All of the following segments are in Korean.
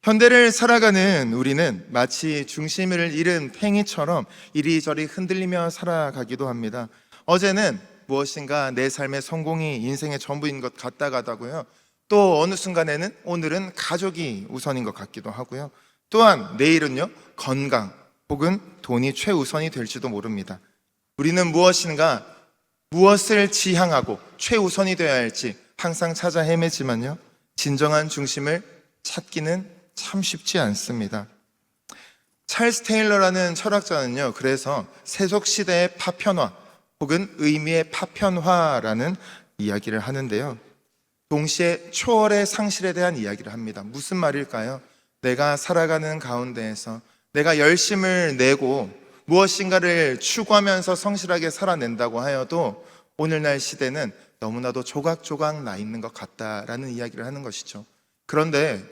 현대를 살아가는 우리는 마치 중심을 잃은 팽이처럼 이리저리 흔들리며 살아가기도 합니다. 어제는 무엇인가 내 삶의 성공이 인생의 전부인 것 같다가다고요. 또 어느 순간에는 오늘은 가족이 우선인 것 같기도 하고요. 또한 내일은요, 건강 혹은 돈이 최우선이 될지도 모릅니다. 우리는 무엇을 지향하고 최우선이 되어야 할지 항상 찾아 헤매지만요, 진정한 중심을 찾기는 참 쉽지 않습니다. 찰스 테일러라는 철학자는요, 그래서 세속시대의 파편화 혹은 의미의 파편화라는 이야기를 하는데요, 동시에 초월의 상실에 대한 이야기를 합니다. 무슨 말일까요? 내가 살아가는 가운데에서 내가 열심을 내고 무엇인가를 추구하면서 성실하게 살아낸다고 하여도 오늘날 시대는 너무나도 조각조각 나 있는 것 같다라는 이야기를 하는 것이죠. 그런데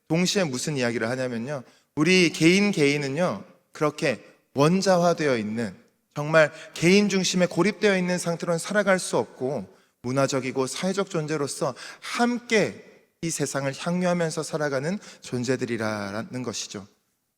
동시에 무슨 이야기를 하냐면요, 우리 개인은요 그렇게 원자화되어 있는, 정말 개인 중심에 고립되어 있는 상태로는 살아갈 수 없고 문화적이고 사회적 존재로서 함께 이 세상을 향유하면서 살아가는 존재들이라는 것이죠.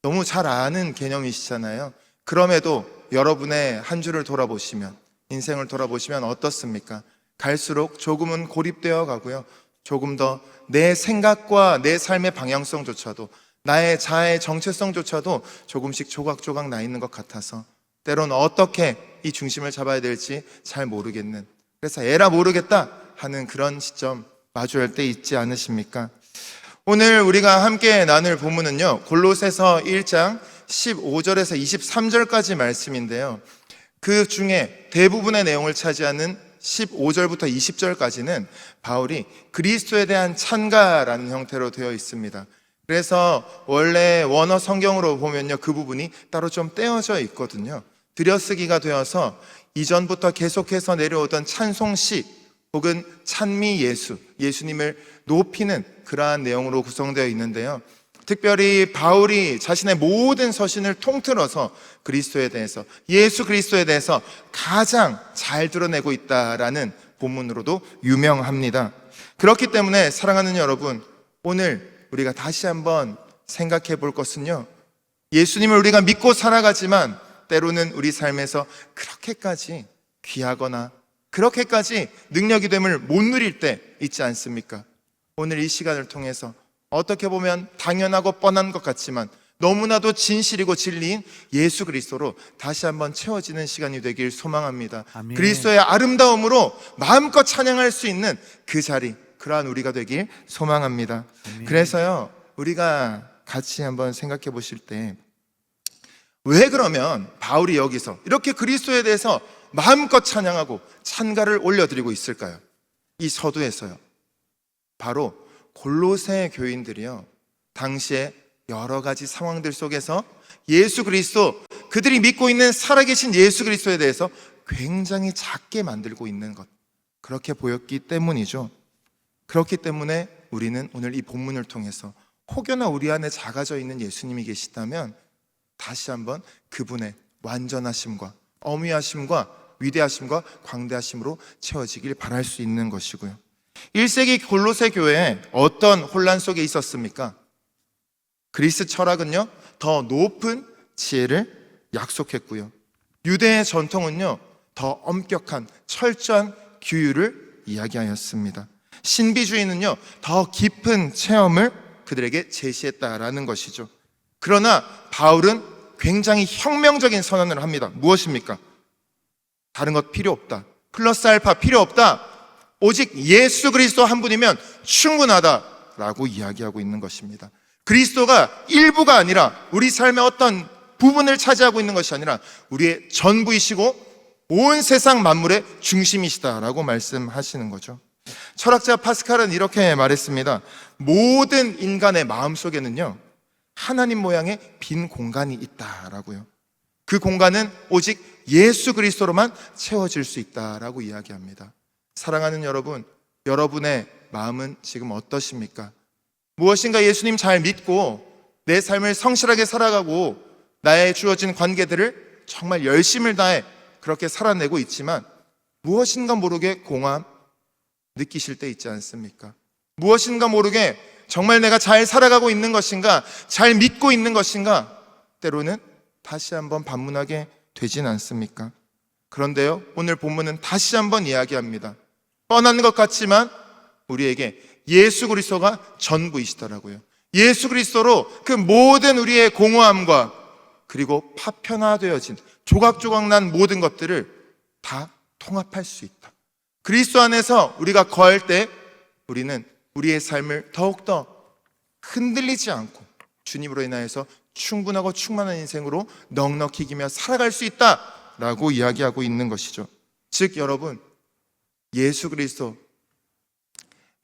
너무 잘 아는 개념이시잖아요. 그럼에도 여러분의 한 주를 돌아보시면, 인생을 돌아보시면 어떻습니까? 갈수록 조금은 고립되어 가고요, 조금 더 내 생각과 내 삶의 방향성조차도, 나의 자아의 정체성조차도 조금씩 조각조각 나 있는 것 같아서 때로는 어떻게 이 중심을 잡아야 될지 잘 모르겠는, 그래서 에라 모르겠다 하는 그런 시점 마주할 때 있지 않으십니까? 오늘 우리가 함께 나눌 본문은요, 골로새서 1장 15절에서 23절까지 말씀인데요, 그 중에 대부분의 내용을 차지하는 15절부터 20절까지는 바울이 그리스도에 대한 찬가라는 형태로 되어 있습니다. 그래서 원래 원어 성경으로 보면요, 그 부분이 따로 좀 떼어져 있거든요. 들여쓰기가 되어서 이전부터 계속해서 내려오던 찬송시 혹은 찬미 예수님을 높이는 그러한 내용으로 구성되어 있는데요, 특별히 바울이 자신의 모든 서신을 통틀어서 그리스도에 대해서, 예수 그리스도에 대해서 가장 잘 드러내고 있다라는 본문으로도 유명합니다. 그렇기 때문에 사랑하는 여러분, 오늘 우리가 다시 한번 생각해 볼 것은요, 예수님을 우리가 믿고 살아가지만 때로는 우리 삶에서 그렇게까지 귀하거나 그렇게까지 능력이 됨을 못 누릴 때 있지 않습니까? 오늘 이 시간을 통해서 어떻게 보면 당연하고 뻔한 것 같지만 너무나도 진실이고 진리인 예수 그리스도로 다시 한번 채워지는 시간이 되길 소망합니다. 아멘. 그리스도의 아름다움으로 마음껏 찬양할 수 있는 그 자리, 그러한 우리가 되길 소망합니다. 아멘. 그래서요, 우리가 같이 한번 생각해 보실 때, 왜 그러면 바울이 여기서 이렇게 그리스도에 대해서 마음껏 찬양하고 찬가를 올려드리고 있을까요? 이 서두에서요, 바로 골로새 교인들이요, 당시에 여러 가지 상황들 속에서 예수 그리스도, 그들이 믿고 있는 살아계신 예수 그리스도에 대해서 굉장히 작게 만들고 있는 것, 그렇게 보였기 때문이죠. 그렇기 때문에 우리는 오늘 이 본문을 통해서 혹여나 우리 안에 작아져 있는 예수님이 계시다면 다시 한번 그분의 완전하심과 어미하심과 위대하심과 광대하심으로 채워지길 바랄 수 있는 것이고요. 1세기 골로새 교회에 어떤 혼란 속에 있었습니까? 그리스 철학은요, 더 높은 지혜를 약속했고요, 유대의 전통은요, 더 엄격한 철저한 규율을 이야기하였습니다. 신비주의는요, 더 깊은 체험을 그들에게 제시했다라는 것이죠. 그러나 바울은 굉장히 혁명적인 선언을 합니다. 무엇입니까? 다른 것 필요 없다, 플러스 알파 필요 없다, 오직 예수 그리스도 한 분이면 충분하다라고 이야기하고 있는 것입니다. 그리스도가 일부가 아니라, 우리 삶의 어떤 부분을 차지하고 있는 것이 아니라 우리의 전부이시고 온 세상 만물의 중심이시다라고 말씀하시는 거죠. 철학자 파스칼은 이렇게 말했습니다. 모든 인간의 마음속에는요, 하나님 모양의 빈 공간이 있다라고요. 그 공간은 오직 예수 그리스도로만 채워질 수 있다라고 이야기합니다. 사랑하는 여러분, 여러분의 마음은 지금 어떠십니까? 무엇인가 예수님 잘 믿고 내 삶을 성실하게 살아가고 나의 주어진 관계들을 정말 열심을 다해 그렇게 살아내고 있지만 무엇인가 모르게 공허함 느끼실 때 있지 않습니까? 무엇인가 모르게 정말 내가 잘 살아가고 있는 것인가, 잘 믿고 있는 것인가, 때로는 다시 한번 반문하게 되진 않습니까? 그런데요, 오늘 본문은 다시 한번 이야기합니다. 뻔한 것 같지만 우리에게 예수 그리스도가 전부이시더라고요. 예수 그리스도로 그 모든 우리의 공허함과 그리고 파편화되어진 조각조각 난 모든 것들을 다 통합할 수 있다. 그리스도 안에서 우리가 거할 때 우리는 우리의 삶을 더욱더 흔들리지 않고 주님으로 인하여서 충분하고 충만한 인생으로 넉넉히 이기며 살아갈 수 있다라고 이야기하고 있는 것이죠. 즉 여러분, 예수 그리스도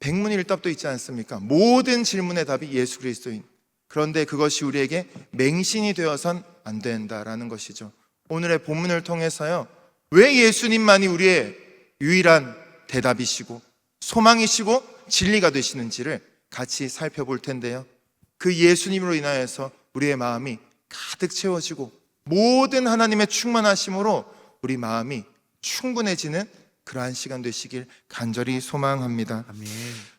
백문일답도 있지 않습니까? 모든 질문의 답이 예수 그리스도인. 그런데 그것이 우리에게 맹신이 되어선 안 된다라는 것이죠. 오늘의 본문을 통해서요, 왜 예수님만이 우리의 유일한 대답이시고 소망이시고 진리가 되시는지를 같이 살펴볼 텐데요, 그 예수님으로 인하여서 우리의 마음이 가득 채워지고 모든 하나님의 충만하심으로 우리 마음이 충분해지는 그러한 시간 되시길 간절히 소망합니다. 아멘.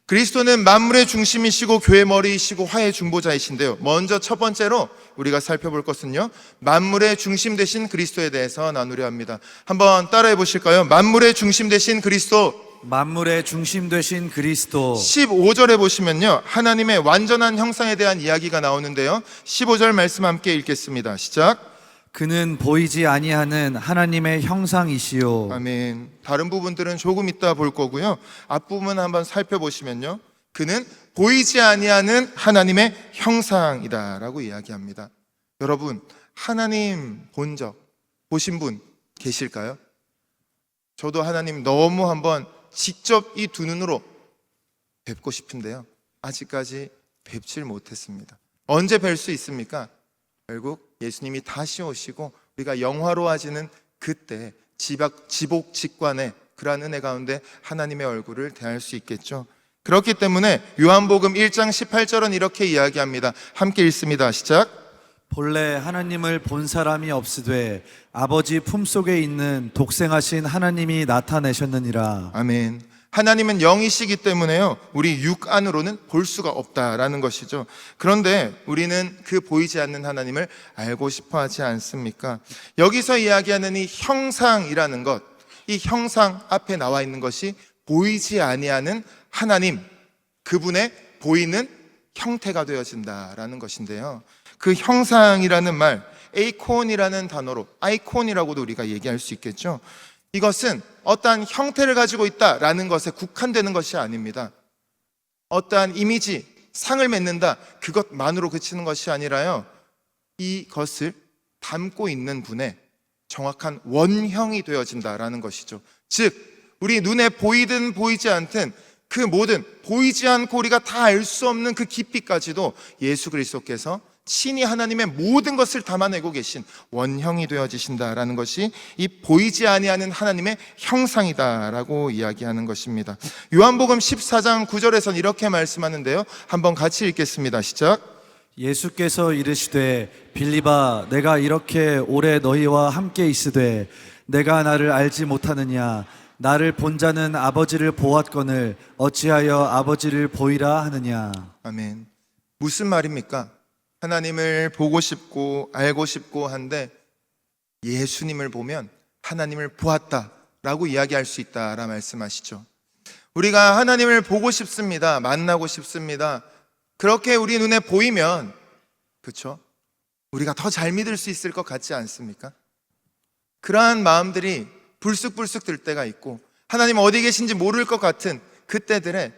그리스도는 만물의 중심이시고 교회 머리이시고 화해 중보자이신데요, 먼저 첫 번째로 우리가 살펴볼 것은요, 만물의 중심 되신 그리스도에 대해서 나누려 합니다. 한번 따라해 보실까요? 만물의 중심 되신 그리스도. 만물의 중심 되신 그리스도. 15절에 보시면요, 하나님의 완전한 형상에 대한 이야기가 나오는데요, 15절 말씀 함께 읽겠습니다. 시작. 그는 보이지 아니하는 하나님의 형상이시요. 아멘. 다른 부분들은 조금 이따 볼 거고요, 앞부분 한번 살펴보시면요, 그는 보이지 아니하는 하나님의 형상이다라고 이야기합니다. 여러분, 하나님 본 적, 보신 분 계실까요? 저도 하나님 너무 한번 직접 이 두 눈으로 뵙고 싶은데요, 아직까지 뵙질 못했습니다. 언제 뵐 수 있습니까? 결국 예수님이 다시 오시고 우리가 영화로워지는 그때 지복직관의 그러한 은혜 가운데 하나님의 얼굴을 대할 수 있겠죠. 그렇기 때문에 요한복음 1장 18절은 이렇게 이야기합니다. 함께 읽습니다. 시작. 본래 하나님을 본 사람이 없으되 아버지 품속에 있는 독생하신 하나님이 나타내셨느니라. 아멘. 하나님은 영이시기 때문에요, 우리 육 안으로는 볼 수가 없다라는 것이죠. 그런데 우리는 그 보이지 않는 하나님을 알고 싶어 하지 않습니까? 여기서 이야기하는 이 형상이라는 것, 이 형상 앞에 나와 있는 것이 보이지 아니하는 하나님, 그분의 보이는 형태가 되어진다라는 것인데요, 그 형상이라는 말, 에이콘이라는 단어로, 아이콘이라고도 우리가 얘기할 수 있겠죠. 이것은 어떠한 형태를 가지고 있다라는 것에 국한되는 것이 아닙니다. 어떠한 이미지, 상을 맺는다, 그것만으로 그치는 것이 아니라요, 이것을 담고 있는 분의 정확한 원형이 되어진다라는 것이죠. 즉, 우리 눈에 보이든 보이지 않든 그 모든 보이지 않고 우리가 다 알 수 없는 그 깊이까지도 예수 그리스도께서 친히 하나님의 모든 것을 담아내고 계신 원형이 되어지신다라는 것이 이 보이지 아니하는 하나님의 형상이다라고 이야기하는 것입니다. 요한복음 14장 9절에서는 이렇게 말씀하는데요, 한번 같이 읽겠습니다. 시작. 예수께서 이르시되 빌립아, 내가 이렇게 오래 너희와 함께 있으되 내가 나를 알지 못하느냐? 나를 본 자는 아버지를 보았거늘 어찌하여 아버지를 보이라 하느냐? 아멘. 무슨 말입니까? 하나님을 보고 싶고 알고 싶고 한데 예수님을 보면 하나님을 보았다라고 이야기할 수 있다라 말씀하시죠. 우리가 하나님을 보고 싶습니다. 만나고 싶습니다. 그렇게 우리 눈에 보이면, 그렇죠? 우리가 더 잘 믿을 수 있을 것 같지 않습니까? 그러한 마음들이 불쑥불쑥 들 때가 있고, 하나님 어디 계신지 모를 것 같은 그때들에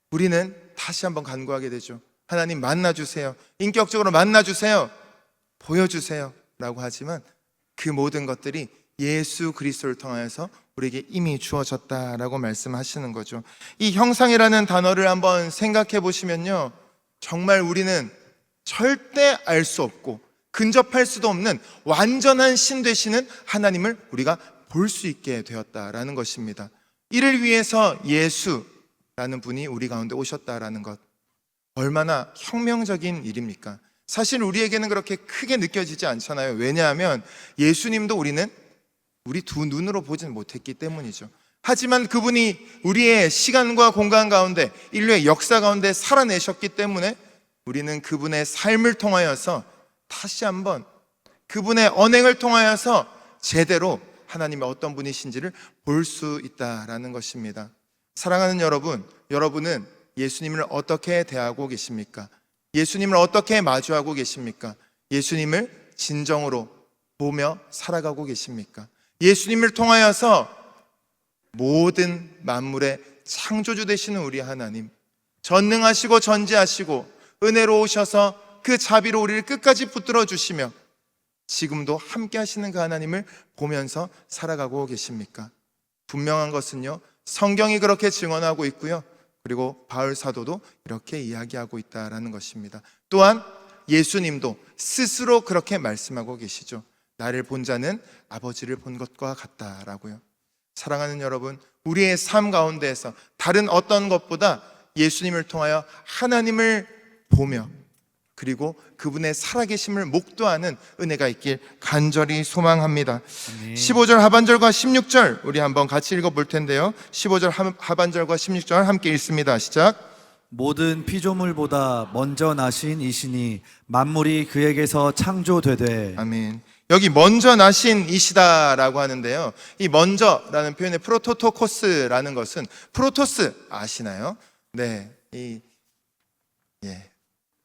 우리는 다시 한번 간구하게 되죠. 하나님 만나주세요. 인격적으로 만나주세요. 보여주세요. 라고 하지만 그 모든 것들이 예수 그리스도를 통하여서 우리에게 이미 주어졌다라고 말씀하시는 거죠. 이 형상이라는 단어를 한번 생각해 보시면요, 정말 우리는 절대 알 수 없고 근접할 수도 없는 완전한 신 되시는 하나님을 우리가 볼 수 있게 되었다라는 것입니다. 이를 위해서 예수라는 분이 우리 가운데 오셨다라는 것, 얼마나 혁명적인 일입니까? 사실 우리에게는 그렇게 크게 느껴지지 않잖아요. 왜냐하면 예수님도 우리는 우리 두 눈으로 보진 못했기 때문이죠. 하지만 그분이 우리의 시간과 공간 가운데, 인류의 역사 가운데 살아내셨기 때문에 우리는 그분의 삶을 통하여서 다시 한번 그분의 언행을 통하여서 제대로 하나님의 어떤 분이신지를 볼 수 있다라는 것입니다. 사랑하는 여러분, 여러분은 예수님을 어떻게 대하고 계십니까? 예수님을 어떻게 마주하고 계십니까? 예수님을 진정으로 보며 살아가고 계십니까? 예수님을 통하여서 모든 만물의 창조주 되시는 우리 하나님, 전능하시고 전지하시고 은혜로우셔서 그 자비로 우리를 끝까지 붙들어 주시며 지금도 함께 하시는 그 하나님을 보면서 살아가고 계십니까? 분명한 것은요, 성경이 그렇게 증언하고 있고요, 그리고 바울 사도도 이렇게 이야기하고 있다라는 것입니다. 또한 예수님도 스스로 그렇게 말씀하고 계시죠. 나를 본 자는 아버지를 본 것과 같다라고요. 사랑하는 여러분, 우리의 삶 가운데에서 다른 어떤 것보다 예수님을 통하여 하나님을 보며 그리고 그분의 살아계심을 목도하는 은혜가 있길 간절히 소망합니다. 아멘. 15절 하반절과 16절 우리 한번 같이 읽어볼 텐데요, 15절 하반절과 16절 함께 읽습니다. 시작. 모든 피조물보다 먼저 나신 이시니 만물이 그에게서 창조되되. 아멘. 여기 먼저 나신 이시다라고 하는데요, 이 먼저라는 표현의 프로토토코스라는 것은, 프로토스 아시나요? 네,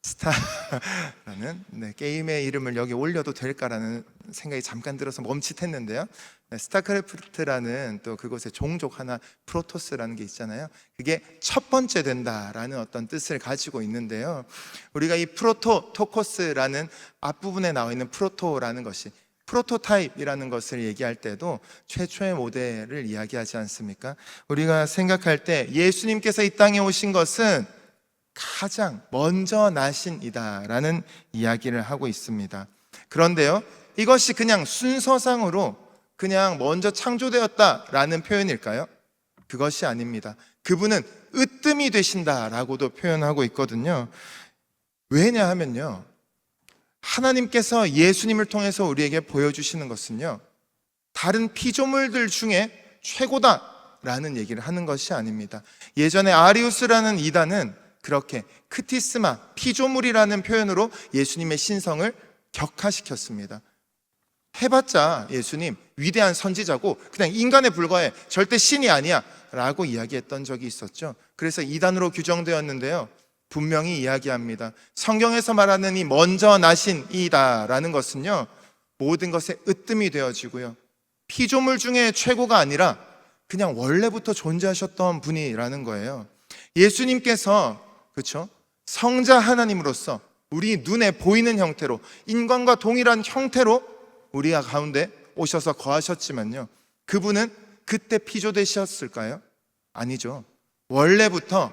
스타라는 게임의 이름을 여기 올려도 될까라는 생각이 잠깐 들어서 멈칫했는데요. 스타크래프트라는 또 그곳의 종족 하나, 프로토스라는 게 있잖아요. 그게 첫 번째 된다라는 어떤 뜻을 가지고 있는데요, 우리가 이 프로토토코스라는 앞부분에 나와 있는 프로토라는 것이, 프로토타입이라는 것을 얘기할 때도 최초의 모델을 이야기하지 않습니까? 우리가 생각할 때 예수님께서 이 땅에 오신 것은 가장 먼저 나신 이다라는 이야기를 하고 있습니다. 그런데요, 이것이 그냥 순서상으로 그냥 먼저 창조되었다라는 표현일까요? 그것이 아닙니다. 그분은 으뜸이 되신다라고도 표현하고 있거든요. 왜냐하면요, 하나님께서 예수님을 통해서 우리에게 보여주시는 것은요, 다른 피조물들 중에 최고다라는 얘기를 하는 것이 아닙니다. 예전에 아리우스라는 이단은 그렇게 크티스마, 피조물이라는 표현으로 예수님의 신성을 격화시켰습니다. 해봤자 예수님 위대한 선지자고 그냥 인간에 불과해, 절대 신이 아니야 라고 이야기했던 적이 있었죠. 그래서 이단으로 규정되었는데요, 분명히 이야기합니다. 성경에서 말하는 이 먼저 나신 이다라는 것은요, 모든 것의 으뜸이 되어지고요, 피조물 중에 최고가 아니라 그냥 원래부터 존재하셨던 분이라는 거예요. 예수님께서, 그렇죠, 성자 하나님으로서 우리 눈에 보이는 형태로, 인간과 동일한 형태로 우리가 가운데 오셔서 거하셨지만요, 그분은 그때 피조되셨을까요? 아니죠. 원래부터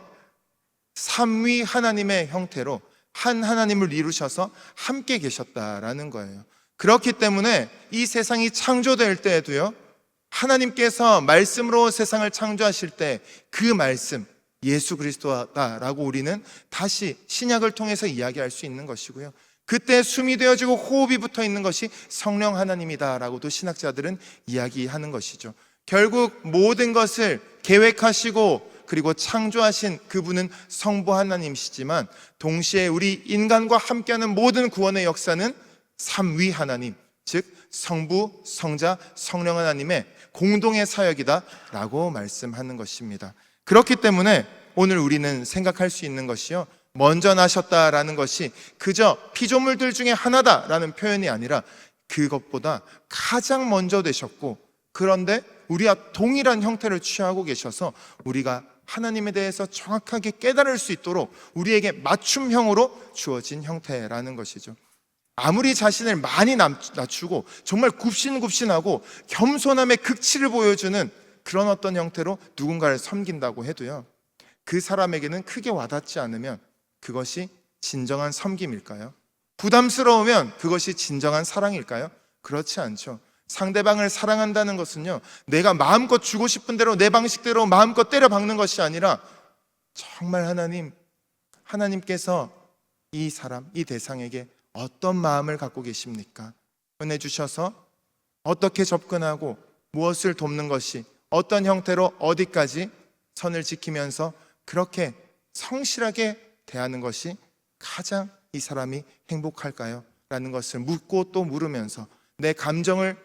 삼위 하나님의 형태로 한 하나님을 이루셔서 함께 계셨다라는 거예요. 그렇기 때문에 이 세상이 창조될 때에도요, 하나님께서 말씀으로 세상을 창조하실 때 그 말씀, 예수 그리스도다라고 우리는 다시 신약을 통해서 이야기할 수 있는 것이고요, 그때 숨이 되어지고 호흡이 붙어 있는 것이 성령 하나님이다라고도 신학자들은 이야기하는 것이죠. 결국 모든 것을 계획하시고 그리고 창조하신 그분은 성부 하나님이시지만, 동시에 우리 인간과 함께하는 모든 구원의 역사는 삼위 하나님, 즉 성부, 성자, 성령 하나님의 공동의 사역이다라고 말씀하는 것입니다. 그렇기 때문에 오늘 우리는 생각할 수 있는 것이요, 먼저 나셨다라는 것이 그저 피조물들 중에 하나다라는 표현이 아니라 그것보다 가장 먼저 되셨고, 그런데 우리와 동일한 형태를 취하고 계셔서 우리가 하나님에 대해서 정확하게 깨달을 수 있도록 우리에게 맞춤형으로 주어진 형태라는 것이죠. 아무리 자신을 많이 낮추고 정말 굽신굽신하고 겸손함의 극치를 보여주는 그런 어떤 형태로 누군가를 섬긴다고 해도요, 그 사람에게는 크게 와닿지 않으면 그것이 진정한 섬김일까요? 부담스러우면 그것이 진정한 사랑일까요? 그렇지 않죠. 상대방을 사랑한다는 것은요, 내가 마음껏 주고 싶은 대로 내 방식대로 마음껏 때려박는 것이 아니라 정말 하나님께서 이 사람, 이 대상에게 어떤 마음을 갖고 계십니까? 은혜 주셔서 어떻게 접근하고 무엇을 돕는 것이 어떤 형태로 어디까지 선을 지키면서 그렇게 성실하게 대하는 것이 가장 이 사람이 행복할까요? 라는 것을 묻고 또 물으면서 내 감정을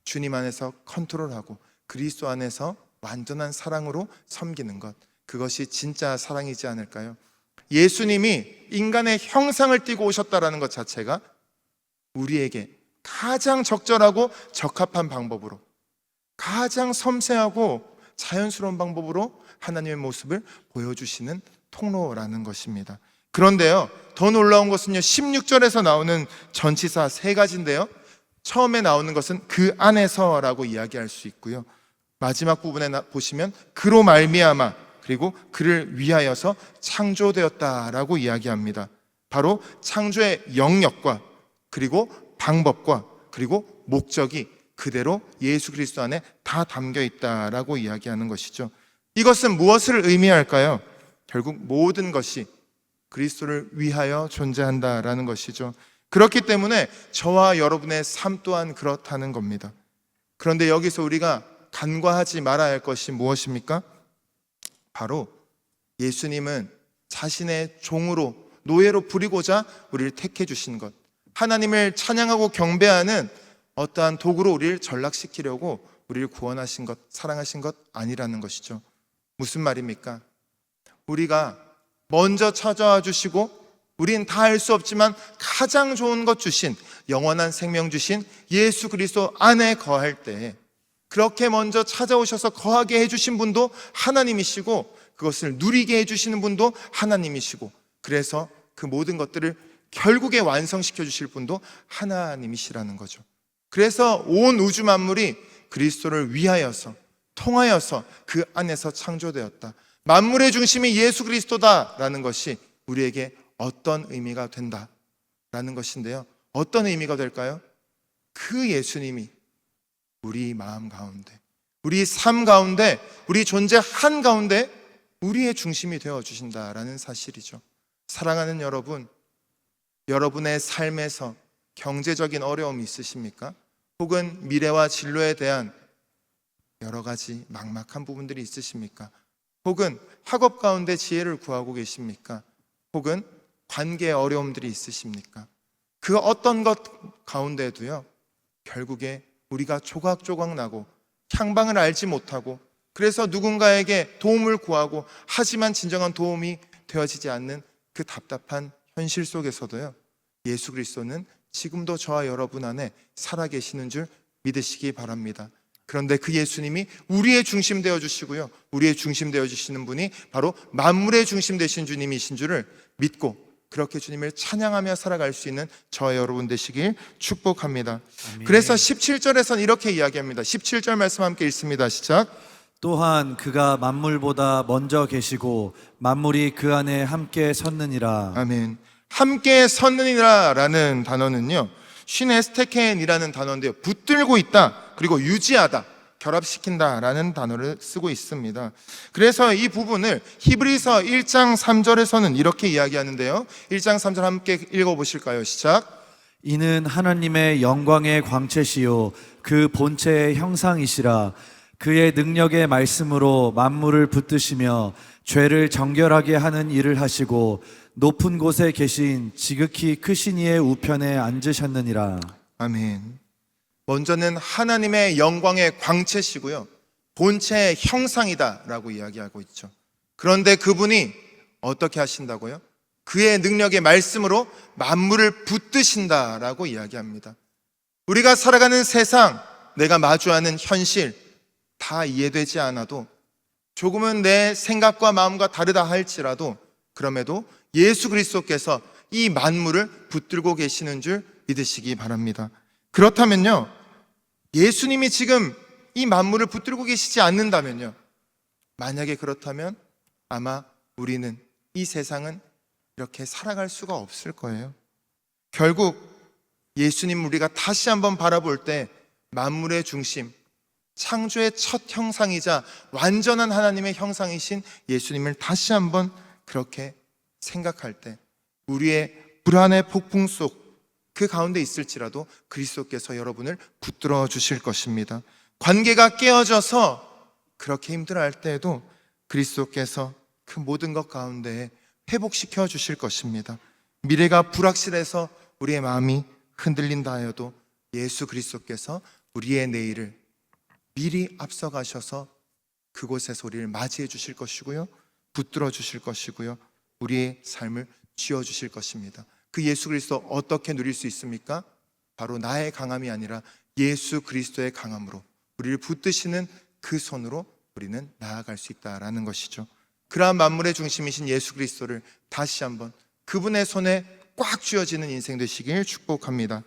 주님 안에서 컨트롤하고 그리스도 안에서 완전한 사랑으로 섬기는 것, 그것이 진짜 사랑이지 않을까요? 예수님이 인간의 형상을 띠고 오셨다라는 것 자체가 우리에게 가장 적절하고 적합한 방법으로, 가장 섬세하고 자연스러운 방법으로 하나님의 모습을 보여주시는 통로라는 것입니다. 그런데요, 더 놀라운 것은요, 16절에서 나오는 전치사 3가지인데요, 처음에 나오는 것은 그 안에서라고 이야기할 수 있고요, 마지막 부분에 보시면 그로 말미암아, 그리고 그를 위하여서 창조되었다라고 이야기합니다. 바로 창조의 영역과 그리고 방법과 그리고 목적이 그대로 예수 그리스도 안에 다 담겨 있다라고 이야기하는 것이죠. 이것은 무엇을 의미할까요? 결국 모든 것이 그리스도를 위하여 존재한다라는 것이죠. 그렇기 때문에 저와 여러분의 삶 또한 그렇다는 겁니다. 그런데 여기서 우리가 간과하지 말아야 할 것이 무엇입니까? 바로 예수님은 자신의 종으로, 노예로 부리고자 우리를 택해 주신 것, 하나님을 찬양하고 경배하는 어떠한 도구로 우리를 전락시키려고 우리를 구원하신 것, 사랑하신 것 아니라는 것이죠. 무슨 말입니까? 우리가 먼저 찾아와 주시고 우린 다 알 수 없지만 가장 좋은 것 주신, 영원한 생명 주신 예수 그리스도 안에 거할 때, 그렇게 먼저 찾아오셔서 거하게 해주신 분도 하나님이시고 그것을 누리게 해주시는 분도 하나님이시고, 그래서 그 모든 것들을 결국에 완성시켜 주실 분도 하나님이시라는 거죠. 그래서 온 우주 만물이 그리스도를 위하여서, 통하여서 그 안에서 창조되었다. 만물의 중심이 예수 그리스도다라는 것이 우리에게 어떤 의미가 된다라는 것인데요, 어떤 의미가 될까요? 그 예수님이 우리 마음 가운데, 우리 삶 가운데, 우리 존재 한가운데 우리의 중심이 되어 주신다라는 사실이죠. 사랑하는 여러분, 여러분의 삶에서 경제적인 어려움이 있으십니까? 혹은 미래와 진로에 대한 여러 가지 막막한 부분들이 있으십니까? 혹은 학업 가운데 지혜를 구하고 계십니까? 혹은 관계에 어려움들이 있으십니까? 그 어떤 것 가운데도요, 결국에 우리가 조각조각 나고 향방을 알지 못하고, 그래서 누군가에게 도움을 구하고 하지만 진정한 도움이 되어지지 않는 그 답답한 현실 속에서도요, 예수 그리스도는 지금도 저와 여러분 안에 살아계시는 줄 믿으시기 바랍니다. 그런데 그 예수님이 우리의 중심 되어 주시고요, 우리의 중심 되어 주시는 분이 바로 만물의 중심 되신 주님이신 줄을 믿고 그렇게 주님을 찬양하며 살아갈 수 있는 저와 여러분 되시길 축복합니다. 아멘. 그래서 17절에서는 이렇게 이야기합니다. 17절 말씀 함께 읽습니다. 시작. 또한 그가 만물보다 먼저 계시고 만물이 그 안에 함께 섰느니라. 아멘. 함께 섰느니라 라는 단어는요, 슈네스테켄이라는 단어인데요, 붙들고 있다, 그리고 유지하다, 결합시킨다 라는 단어를 쓰고 있습니다. 그래서 이 부분을 히브리서 1장 3절에서는 이렇게 이야기하는데요, 1장 3절 함께 읽어보실까요? 시작. 이는 하나님의 영광의 광채시요 그 본체의 형상이시라. 그의 능력의 말씀으로 만물을 붙드시며 죄를 정결하게 하는 일을 하시고 높은 곳에 계신 지극히 크신 이의 우편에 앉으셨느니라. 아멘. 먼저는 하나님의 영광의 광채시고요, 본체의 형상이다 라고 이야기하고 있죠. 그런데 그분이 어떻게 하신다고요? 그의 능력의 말씀으로 만물을 붙드신다라고 이야기합니다. 우리가 살아가는 세상, 내가 마주하는 현실 다 이해되지 않아도, 조금은 내 생각과 마음과 다르다 할지라도, 그럼에도 예수 그리스도께서 이 만물을 붙들고 계시는 줄 믿으시기 바랍니다. 그렇다면요, 예수님이 지금 이 만물을 붙들고 계시지 않는다면요, 만약에 그렇다면 아마 우리는, 이 세상은 이렇게 살아갈 수가 없을 거예요. 결국 예수님 우리가 다시 한번 바라볼 때 만물의 중심, 창조의 첫 형상이자 완전한 하나님의 형상이신 예수님을 다시 한번 그렇게 생각할 때, 우리의 불안의 폭풍 속 그 가운데 있을지라도 그리스도께서 여러분을 붙들어 주실 것입니다. 관계가 깨어져서 그렇게 힘들어할 때에도 그리스도께서 그 모든 것 가운데 회복시켜 주실 것입니다. 미래가 불확실해서 우리의 마음이 흔들린다 하여도 예수 그리스도께서 우리의 내일을 미리 앞서가셔서 그곳에서 우리를 맞이해 주실 것이고요, 붙들어 주실 것이고요, 우리의 삶을 쥐어 주실 것입니다. 그 예수 그리스도 어떻게 누릴 수 있습니까? 바로 나의 강함이 아니라 예수 그리스도의 강함으로, 우리를 붙드시는 그 손으로 우리는 나아갈 수 있다라는 것이죠. 그러한 만물의 중심이신 예수 그리스도를 다시 한번 그분의 손에 꽉 쥐어지는 인생 되시길 축복합니다.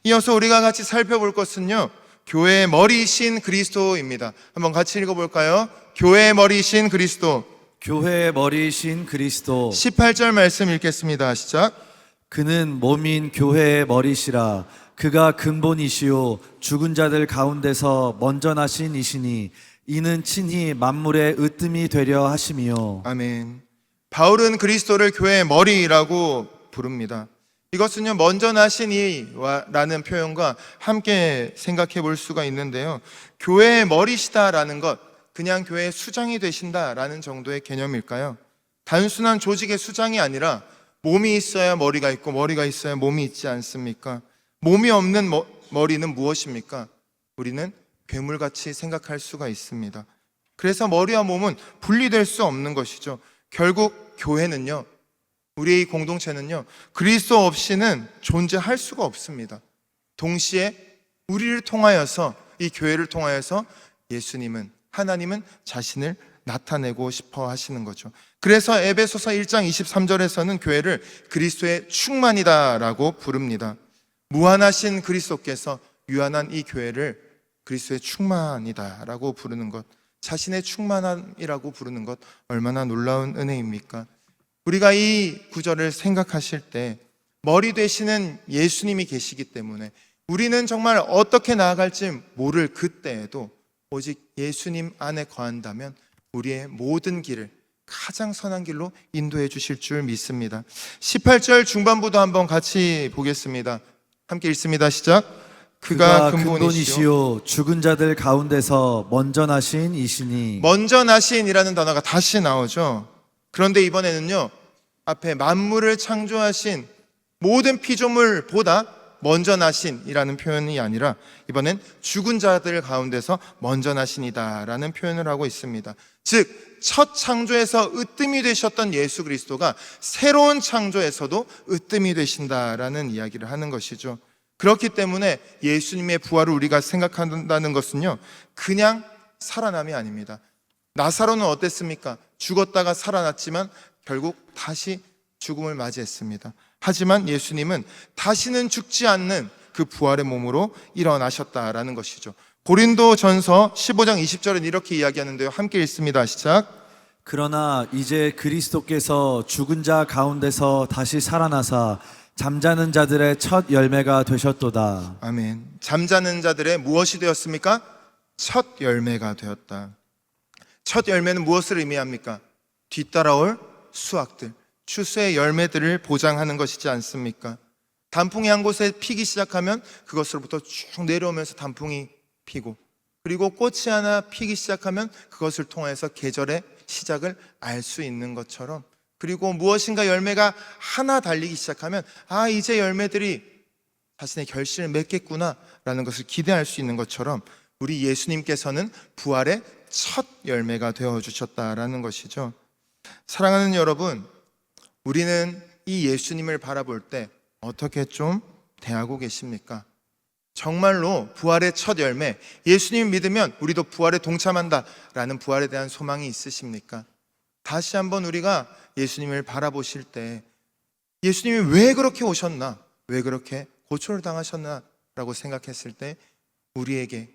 이어서 우리가 같이 살펴볼 것은요, 교회의 머리이신 그리스도입니다. 한번 같이 읽어볼까요? 교회의 머리이신 그리스도. 교회의 머리이신 그리스도. 18절 말씀 읽겠습니다. 시작. 그는 몸인 교회의 머리시라. 그가 근본이시요 죽은 자들 가운데서 먼저 나신 이시니 이는 친히 만물의 으뜸이 되려 하심이요. 아멘. 바울은 그리스도를 교회의 머리라고 부릅니다. 이것은요, 먼저 나신 이라는 표현과 함께 생각해 볼 수가 있는데요, 교회의 머리시다라는 것, 그냥 교회의 수장이 되신다라는 정도의 개념일까요? 단순한 조직의 수장이 아니라 몸이 있어야 머리가 있고 머리가 있어야 몸이 있지 않습니까? 몸이 없는 머리는 무엇입니까? 우리는 괴물같이 생각할 수가 있습니다. 그래서 머리와 몸은 분리될 수 없는 것이죠. 결국 교회는요, 우리의 공동체는요, 그리스도 없이는 존재할 수가 없습니다. 동시에 우리를 통하여서, 이 교회를 통하여서 예수님은, 하나님은 자신을 나타내고 싶어 하시는 거죠. 그래서 에베소서 1장 23절에서는 교회를 그리스도의 충만이다라고 부릅니다. 무한하신 그리스도께서 유한한 이 교회를 그리스도의 충만이다라고 부르는 것, 자신의 충만함이라고 부르는 것, 얼마나 놀라운 은혜입니까? 우리가 이 구절을 생각하실 때 머리 되시는 예수님이 계시기 때문에 우리는 정말 어떻게 나아갈지 모를 그때에도 오직 예수님 안에 거한다면 우리의 모든 길을 가장 선한 길로 인도해 주실 줄 믿습니다. 18절 중반부도 한번 같이 보겠습니다. 함께 읽습니다. 시작. 그가 근본이시요 죽은 자들 가운데서 먼저 나신 이시니. 먼저 나신이라는 단어가 다시 나오죠. 그런데 이번에는요, 앞에 만물을 창조하신 모든 피조물보다 먼저 나신이라는 표현이 아니라 이번엔 죽은 자들 가운데서 먼저 나신이다라는 표현을 하고 있습니다. 즉 첫 창조에서 으뜸이 되셨던 예수 그리스도가 새로운 창조에서도 으뜸이 되신다라는 이야기를 하는 것이죠. 그렇기 때문에 예수님의 부활을 우리가 생각한다는 것은요, 그냥 살아남이 아닙니다. 나사로는 어땠습니까? 죽었다가 살아났지만 결국 다시 죽음을 맞이했습니다. 하지만 예수님은 다시는 죽지 않는 그 부활의 몸으로 일어나셨다라는 것이죠. 고린도전서 15장 20절은 이렇게 이야기하는데요, 함께 읽습니다. 시작. 그러나 이제 그리스도께서 죽은 자 가운데서 다시 살아나사 잠자는 자들의 첫 열매가 되셨도다. 아멘. 잠자는 자들의 무엇이 되었습니까? 첫 열매가 되었다. 첫 열매는 무엇을 의미합니까? 뒤따라올 수확들, 추수의 열매들을 보장하는 것이지 않습니까? 단풍이 한 곳에 피기 시작하면 그것으로부터 쭉 내려오면서 단풍이 피고, 그리고 꽃이 하나 피기 시작하면 그것을 통해서 계절의 시작을 알 수 있는 것처럼, 그리고 무엇인가 열매가 하나 달리기 시작하면 이제 열매들이 자신의 결실을 맺겠구나 라는 것을 기대할 수 있는 것처럼 우리 예수님께서는 부활의 첫 열매가 되어주셨다라는 것이죠. 사랑하는 여러분, 우리는 이 예수님을 바라볼 때 어떻게 좀 대하고 계십니까? 정말로 부활의 첫 열매, 예수님 믿으면 우리도 부활에 동참한다라는 부활에 대한 소망이 있으십니까? 다시 한번 우리가 예수님을 바라보실 때 예수님이 왜 그렇게 오셨나, 왜 그렇게 고초를 당하셨나 라고 생각했을 때 우리에게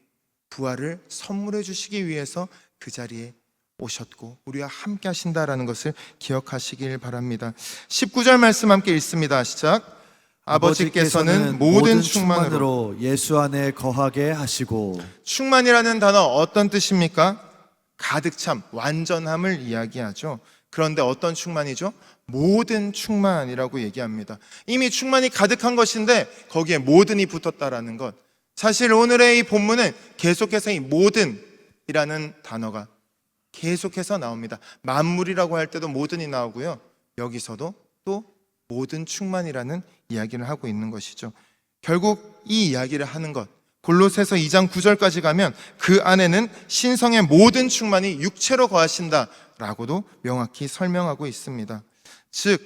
부활을 선물해 주시기 위해서 그 자리에 오셨고 우리와 함께 하신다라는 것을 기억하시길 바랍니다. 19절 말씀 함께 읽습니다. 시작. 아버지께서는 모든 충만으로 예수 안에 거하게 하시고. 충만이라는 단어 어떤 뜻입니까? 가득 참, 완전함을 이야기하죠. 그런데 어떤 충만이죠? 모든 충만이라고 얘기합니다. 이미 충만이 가득한 것인데 거기에 모든이 붙었다라는 것. 사실 오늘의 이 본문은 계속해서 이 모든이라는 단어가 계속해서 나옵니다. 만물이라고 할 때도 모든이 나오고요. 여기서도 또 모든 충만이라는 이야기를 하고 있는 것이죠. 결국 이 이야기를 하는 것, 골로새서 2장 9절까지 가면 그 안에는 신성의 모든 충만이 육체로 거하신다라고도 명확히 설명하고 있습니다. 즉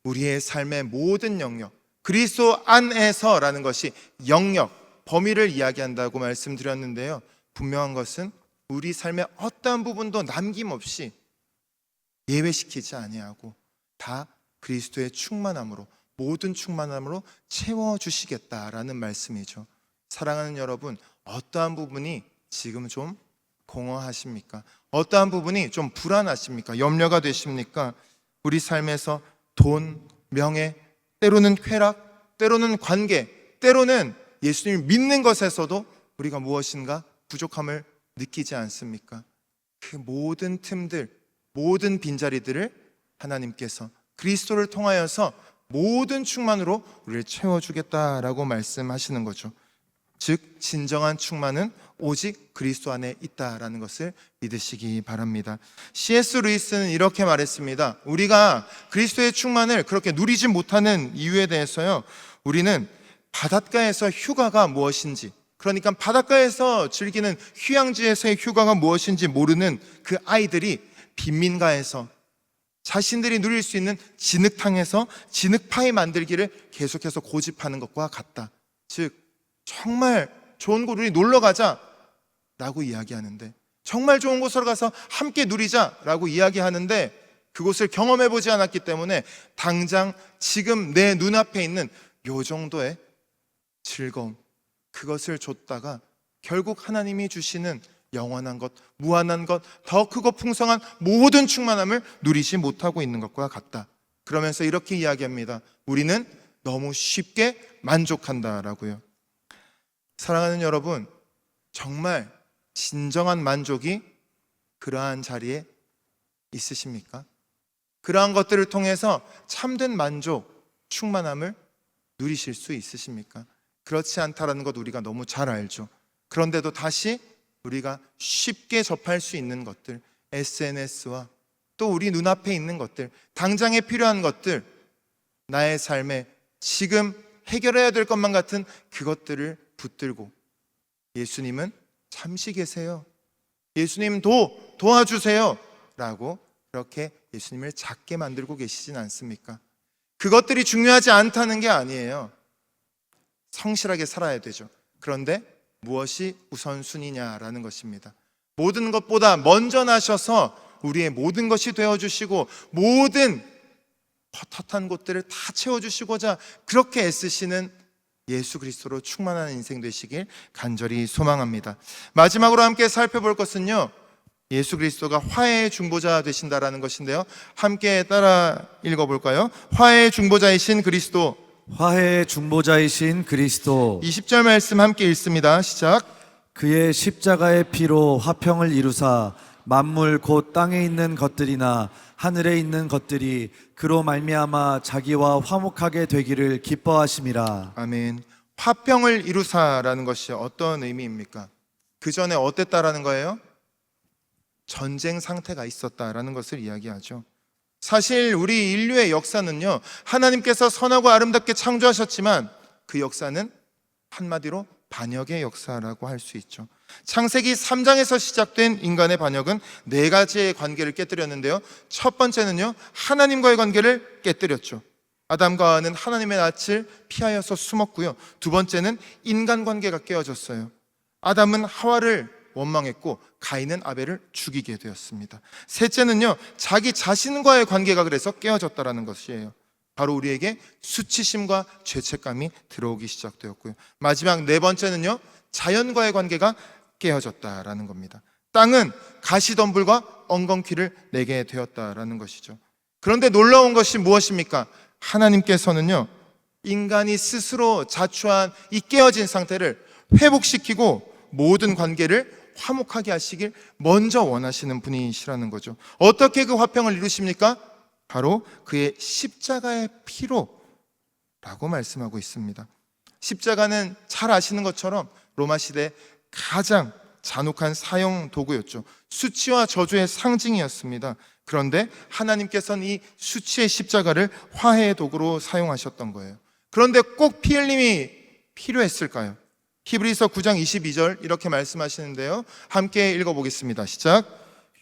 우리의 삶의 모든 영역, 그리스도 안에서라는 것이 영역, 범위를 이야기한다고 말씀드렸는데요. 분명한 것은 우리 삶의 어떠한 부분도 남김없이 예외시키지 아니하고 다 그리스도의 충만함으로, 모든 충만함으로 채워주시겠다라는 말씀이죠. 사랑하는 여러분, 어떠한 부분이 지금 좀 공허하십니까? 어떠한 부분이 좀 불안하십니까? 염려가 되십니까? 우리 삶에서 돈, 명예, 때로는 쾌락, 때로는 관계, 때로는 예수님을 믿는 것에서도 우리가 무엇인가 부족함을 느끼지 않습니까? 그 모든 틈들, 모든 빈자리들을 하나님께서 그리스도를 통하여서 모든 충만으로 우리를 채워주겠다라고 말씀하시는 거죠. 즉 진정한 충만은 오직 그리스도 안에 있다라는 것을 믿으시기 바랍니다. C.S. 루이스는 이렇게 말했습니다. 우리가 그리스도의 충만을 그렇게 누리지 못하는 이유에 대해서요, 우리는 바닷가에서 휴가가 무엇인지, 그러니까 바닷가에서 즐기는 휴양지에서의 휴가가 무엇인지 모르는 그 아이들이 빈민가에서 자신들이 누릴 수 있는 진흙탕에서 진흙파이 만들기를 계속해서 고집하는 것과 같다. 즉 정말 좋은 곳 우리 놀러 가자 라고 이야기하는데, 정말 좋은 곳으로 가서 함께 누리자 라고 이야기하는데, 그곳을 경험해 보지 않았기 때문에 당장 지금 내 눈앞에 있는 요 정도의 즐거움, 그것을 줬다가 결국 하나님이 주시는 영원한 것, 무한한 것, 더 크고 풍성한 모든 충만함을 누리지 못하고 있는 것과 같다. 그러면서 이렇게 이야기합니다. 우리는 너무 쉽게 만족한다라고요. 사랑하는 여러분, 정말 진정한 만족이 그러한 자리에 있으십니까? 그러한 것들을 통해서 참된 만족, 충만함을 누리실 수 있으십니까? 그렇지 않다라는 것 우리가 너무 잘 알죠. 그런데도 다시 우리가 쉽게 접할 수 있는 것들, SNS와 또 우리 눈앞에 있는 것들, 당장에 필요한 것들, 나의 삶에 지금 해결해야 될 것만 같은 그것들을 붙들고, 예수님은 잠시 계세요, 예수님 도와주세요 라고 그렇게 예수님을 작게 만들고 계시진 않습니까? 그것들이 중요하지 않다는 게 아니에요. 성실하게 살아야 되죠. 그런데 무엇이 우선순위냐라는 것입니다. 모든 것보다 먼저 나셔서 우리의 모든 것이 되어주시고 모든 헛헛한 곳들을 다 채워주시고자 그렇게 애쓰시는 예수 그리스도로 충만한 인생 되시길 간절히 소망합니다. 마지막으로 함께 살펴볼 것은요, 예수 그리스도가 화해의 중보자 되신다라는 것인데요, 함께 따라 읽어볼까요? 화해의 중보자이신 그리스도, 화해의 중보자이신 그리스도, 20절 말씀 함께 읽습니다. 시작. 그의 십자가의 피로 화평을 이루사 만물 곧 땅에 있는 것들이나 하늘에 있는 것들이 그로 말미암아 자기와 화목하게 되기를 기뻐하심이라. 아멘. 화평을 이루사라는 것이 어떤 의미입니까? 그 전에 어땠다라는 거예요? 전쟁 상태가 있었다라는 것을 이야기하죠. 사실 우리 인류의 역사는요, 하나님께서 선하고 아름답게 창조하셨지만 그 역사는 한마디로 반역의 역사라고 할 수 있죠. 창세기 3장에서 시작된 인간의 반역은 네 가지의 관계를 깨뜨렸는데요, 첫 번째는요, 하나님과의 관계를 깨뜨렸죠. 아담과 하와는 하나님의 낯을 피하여서 숨었고요. 두 번째는 인간관계가 깨어졌어요. 아담은 하와를 원망했고 가인은 아벨을 죽이게 되었습니다. 셋째는요, 자기 자신과의 관계가 그래서 깨어졌다라는 것이에요. 바로 우리에게 수치심과 죄책감이 들어오기 시작되었고요. 마지막 네 번째는요, 자연과의 관계가 깨어졌다라는 겁니다. 땅은 가시덤불과 엉겅퀴를 내게 되었다라는 것이죠. 그런데 놀라운 것이 무엇입니까? 하나님께서는요, 인간이 스스로 자초한 이 깨어진 상태를 회복시키고 모든 관계를 화목하게 하시길 먼저 원하시는 분이시라는 거죠. 어떻게 그 화평을 이루십니까? 바로 그의 십자가의 피로 라고 말씀하고 있습니다. 십자가는 잘 아시는 것처럼 로마 시대 가장 잔혹한 사형 도구였죠. 수치와 저주의 상징이었습니다. 그런데 하나님께서는 이 수치의 십자가를 화해의 도구로 사용하셨던 거예요. 그런데 꼭 피 흘림이 필요했을까요? 히브리서 9장 22절 이렇게 말씀하시는데요. 함께 읽어보겠습니다. 시작.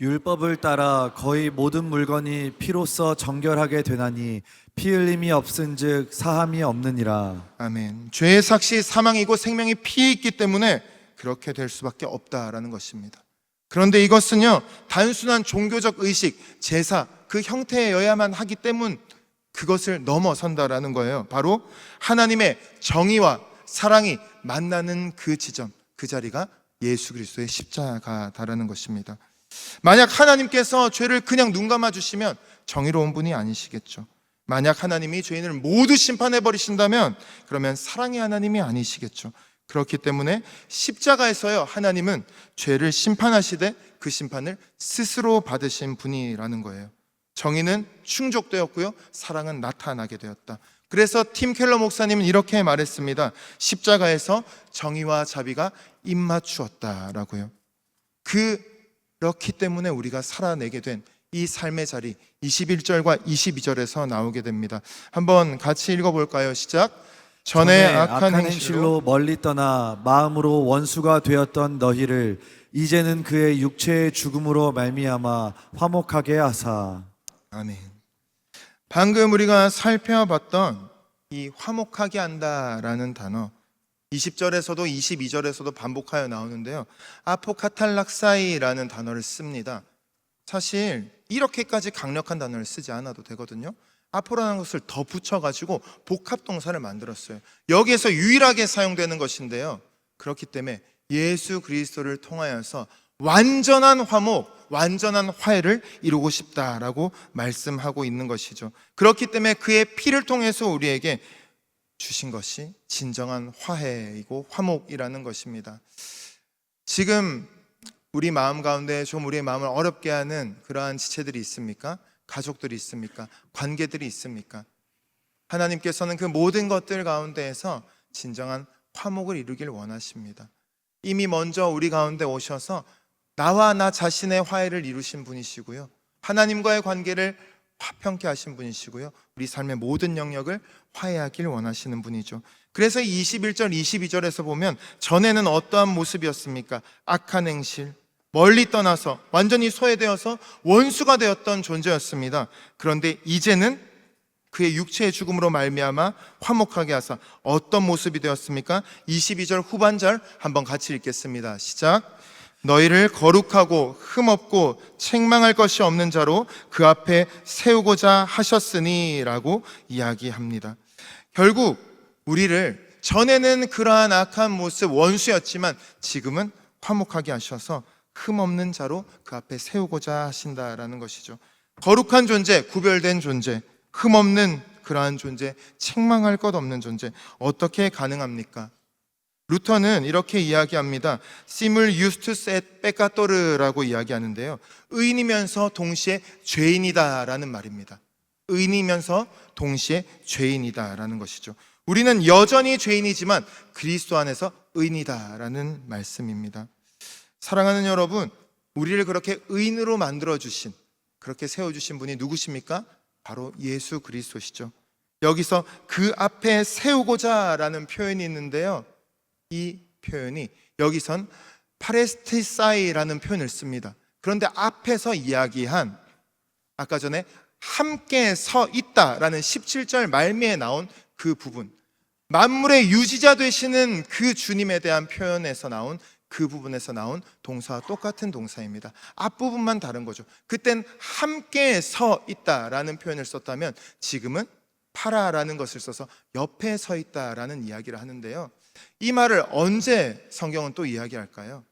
율법을 따라 거의 모든 물건이 피로써 정결하게 되나니 피 흘림이 없은즉 사함이 없느니라. 아멘. 죄의 삭시 사망이고 생명이 피에 있기 때문에 그렇게 될 수밖에 없다라는 것입니다. 그런데 이것은요, 단순한 종교적 의식, 제사, 그 형태여야만 하기 때문 그것을 넘어선다라는 거예요. 바로 하나님의 정의와 사랑이 만나는 그 지점, 그 자리가 예수 그리스도의 십자가다라는 것입니다. 만약 하나님께서 죄를 그냥 눈 감아 주시면 정의로운 분이 아니시겠죠. 만약 하나님이 죄인을 모두 심판해 버리신다면 그러면 사랑의 하나님이 아니시겠죠. 그렇기 때문에 십자가에서요, 하나님은 죄를 심판하시되 그 심판을 스스로 받으신 분이라는 거예요. 정의는 충족되었고요, 사랑은 나타나게 되었다. 그래서 팀 켈러 목사님은 이렇게 말했습니다. 십자가에서 정의와 자비가 입맞추었다라고요. 그렇기 때문에 우리가 살아내게 된 이 삶의 자리, 21절과 22절에서 나오게 됩니다. 한번 같이 읽어볼까요? 시작. 전에 악한 행실로 멀리 떠나 마음으로 원수가 되었던 너희를 이제는 그의 육체의 죽음으로 말미암아 화목하게 하사. 아멘. 방금 우리가 살펴봤던 이 화목하게 한다라는 단어 20절에서도 22절에서도 반복하여 나오는데요. 아포카탈락사이라는 단어를 씁니다. 사실 이렇게까지 강력한 단어를 쓰지 않아도 되거든요. 아포라는 것을 더 붙여가지고 복합동사를 만들었어요. 여기에서 유일하게 사용되는 것인데요. 그렇기 때문에 예수 그리스도를 통하여서 완전한 화목, 완전한 화해를 이루고 싶다라고 말씀하고 있는 것이죠. 그렇기 때문에 그의 피를 통해서 우리에게 주신 것이 진정한 화해이고 화목이라는 것입니다. 지금 우리 마음 가운데 좀 우리의 마음을 어렵게 하는 그러한 지체들이 있습니까? 가족들이 있습니까? 관계들이 있습니까? 하나님께서는 그 모든 것들 가운데에서 진정한 화목을 이루길 원하십니다. 이미 먼저 우리 가운데 오셔서 나와 나 자신의 화해를 이루신 분이시고요, 하나님과의 관계를 화평케 하신 분이시고요, 우리 삶의 모든 영역을 화해하길 원하시는 분이죠. 그래서 21절, 22절에서 보면 전에는 어떠한 모습이었습니까? 악한 행실, 멀리 떠나서 완전히 소외되어서 원수가 되었던 존재였습니다. 그런데 이제는 그의 육체의 죽음으로 말미암아 화목하게 하사 어떤 모습이 되었습니까? 22절 후반절 한번 같이 읽겠습니다. 시작. 너희를 거룩하고 흠없고 책망할 것이 없는 자로 그 앞에 세우고자 하셨으니 라고 이야기합니다. 결국 우리를 전에는 그러한 악한 모습 원수였지만 지금은 화목하게 하셔서 흠없는 자로 그 앞에 세우고자 하신다라는 것이죠. 거룩한 존재, 구별된 존재, 흠없는 그러한 존재, 책망할 것 없는 존재, 어떻게 가능합니까? 루터는 이렇게 이야기합니다. Simul justus et peccato르라고 이야기하는데요, 의인이면서 동시에 죄인이다라는 말입니다. 의인이면서 동시에 죄인이다라는 것이죠. 우리는 여전히 죄인이지만 그리스도 안에서 의인이다라는 말씀입니다. 사랑하는 여러분, 우리를 그렇게 의인으로 만들어주신, 그렇게 세워주신 분이 누구십니까? 바로 예수 그리스도시죠. 여기서 그 앞에 세우고자 라는 표현이 있는데요, 이 표현이 여기선 파레스티사이라는 표현을 씁니다. 그런데 앞에서 이야기한 아까 전에 함께 서 있다라는 17절 말미에 나온 그 부분, 만물의 유지자 되시는 그 주님에 대한 표현에서 나온 그 부분에서 나온 동사와 똑같은 동사입니다. 앞부분만 다른 거죠. 그땐 함께 서 있다라는 표현을 썼다면 지금은 파라라는 것을 써서 옆에 서 있다라는 이야기를 하는데요, 이 말을 언제 성경은 또 이야기할까요?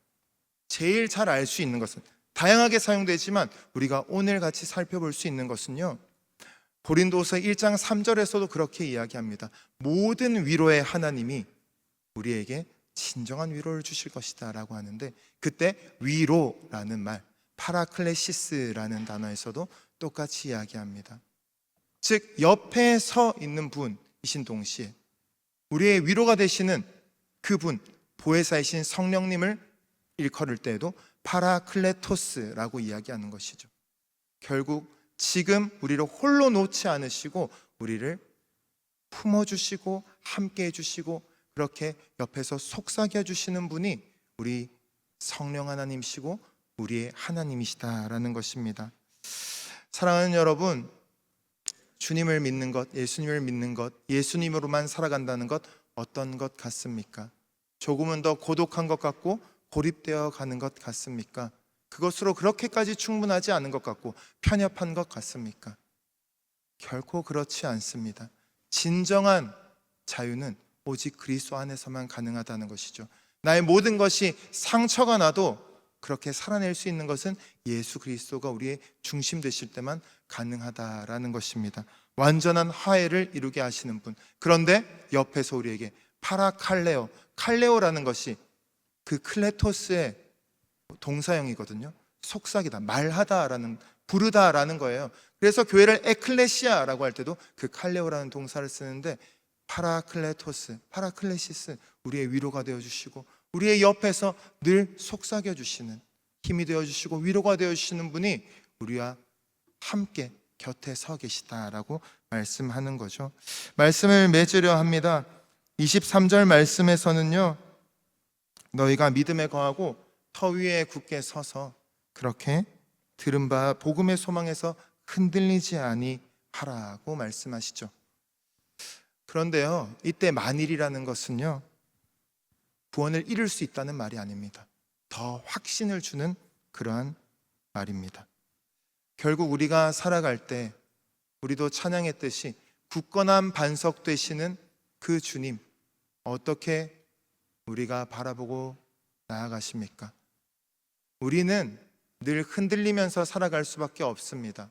제일 잘 알 수 있는 것은, 다양하게 사용되지만 우리가 오늘 같이 살펴볼 수 있는 것은요, 고린도서 1장 3절에서도 그렇게 이야기합니다. 모든 위로의 하나님이 우리에게 진정한 위로를 주실 것이다 라고 하는데, 그때 위로라는 말, 파라클레시스라는 단어에서도 똑같이 이야기합니다. 즉 옆에 서 있는 분이신 동시에 우리의 위로가 되시는 그분, 보혜사이신 성령님을 일컬을 때에도 파라클레토스라고 이야기하는 것이죠. 결국 지금 우리를 홀로 놓지 않으시고 우리를 품어주시고 함께 해주시고 그렇게 옆에서 속삭여 주시는 분이 우리 성령 하나님이시고 우리의 하나님이시다라는 것입니다. 사랑하는 여러분, 주님을 믿는 것, 예수님을 믿는 것, 예수님으로만 살아간다는 것 어떤 것 같습니까? 조금은 더 고독한 것 같고 고립되어 가는 것 같습니까? 그것으로 그렇게까지 충분하지 않은 것 같고 편협한 것 같습니까? 결코 그렇지 않습니다. 진정한 자유는 오직 그리스도 안에서만 가능하다는 것이죠. 나의 모든 것이 상처가 나도 그렇게 살아낼 수 있는 것은 예수 그리스도가 우리의 중심 되실 때만 가능하다라는 것입니다. 완전한 화해를 이루게 하시는 분. 그런데 옆에서 우리에게 파라칼레오, 칼레오라는 것이 그 클레토스의 동사형이거든요. 속삭이다, 말하다라는, 부르다라는 거예요. 그래서 교회를 에클레시아라고 할 때도 그 칼레오라는 동사를 쓰는데 파라클레토스, 파라클레시스, 우리의 위로가 되어주시고 우리의 옆에서 늘 속삭여 주시는, 힘이 되어주시고 위로가 되어주시는 분이 우리와 함께 곁에 서 계시다라고 말씀하는 거죠. 말씀을 맺으려 합니다. 23절 말씀에서는요, 너희가 믿음에 거하고 터 위에 굳게 서서 그렇게 들은 바 복음의 소망에서 흔들리지 아니하라고 말씀하시죠. 그런데요, 이때 만일이라는 것은요, 구원을 이룰 수 있다는 말이 아닙니다. 더 확신을 주는 그러한 말입니다. 결국 우리가 살아갈 때 우리도 찬양했듯이 굳건한 반석 되시는 그 주님, 어떻게 우리가 바라보고 나아가십니까? 우리는 늘 흔들리면서 살아갈 수밖에 없습니다.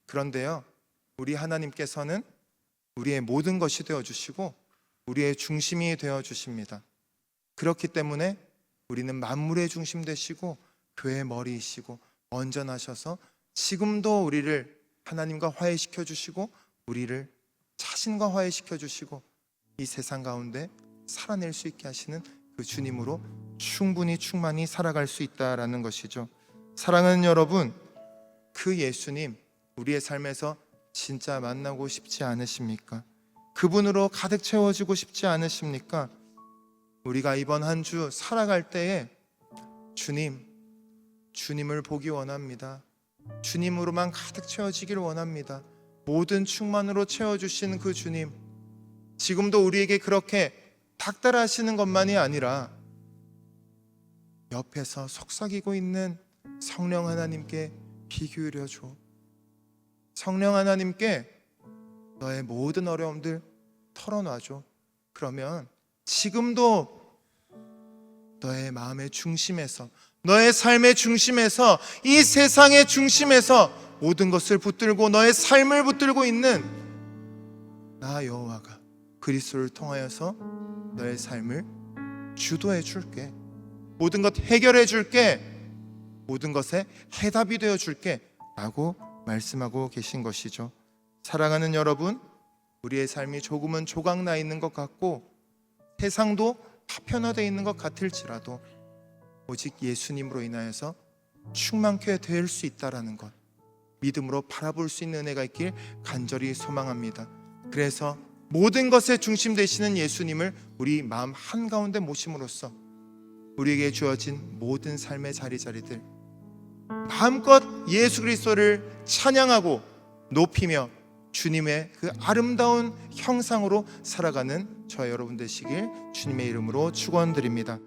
그런데요, 우리 하나님께서는 우리의 모든 것이 되어주시고 우리의 중심이 되어주십니다. 그렇기 때문에 우리는 만물의 중심 되시고 교회의 머리이시고 온전하셔서 지금도 우리를 하나님과 화해시켜 주시고 우리를 자신과 화해시켜 주시고 이 세상 가운데 살아낼 수 있게 하시는 그 주님으로 충분히 충만히 살아갈 수 있다라는 것이죠. 사랑하는 여러분, 그 예수님 우리의 삶에서 진짜 만나고 싶지 않으십니까? 그분으로 가득 채워지고 싶지 않으십니까? 우리가 이번 한 주 살아갈 때에 주님을 보기 원합니다. 주님으로만 가득 채워지기를 원합니다. 모든 충만으로 채워주시는 그 주님, 지금도 우리에게 그렇게 닥달하시는 것만이 아니라 옆에서 속삭이고 있는 성령 하나님께 귀 기울여줘. 성령 하나님께 너의 모든 어려움들 털어놔줘. 그러면 지금도 너의 마음의 중심에서, 너의 삶의 중심에서, 이 세상의 중심에서 모든 것을 붙들고 너의 삶을 붙들고 있는 나 여호와가 그리스도를 통하여서 너의 삶을 주도해 줄게. 모든 것 해결해 줄게. 모든 것에 해답이 되어 줄게 라고 말씀하고 계신 것이죠. 사랑하는 여러분, 우리의 삶이 조금은 조각나 있는 것 같고 세상도 파편화되어 있는 것 같을지라도 오직 예수님으로 인하여서 충만케 될 수 있다라는 것, 믿음으로 바라볼 수 있는 은혜가 있길 간절히 소망합니다. 그래서 모든 것의 중심 되시는 예수님을 우리 마음 한가운데 모심으로써 우리에게 주어진 모든 삶의 자리자리들 마음껏 예수 그리스도를 찬양하고 높이며 주님의 그 아름다운 형상으로 살아가는 저와 여러분 되시길 주님의 이름으로 축원드립니다.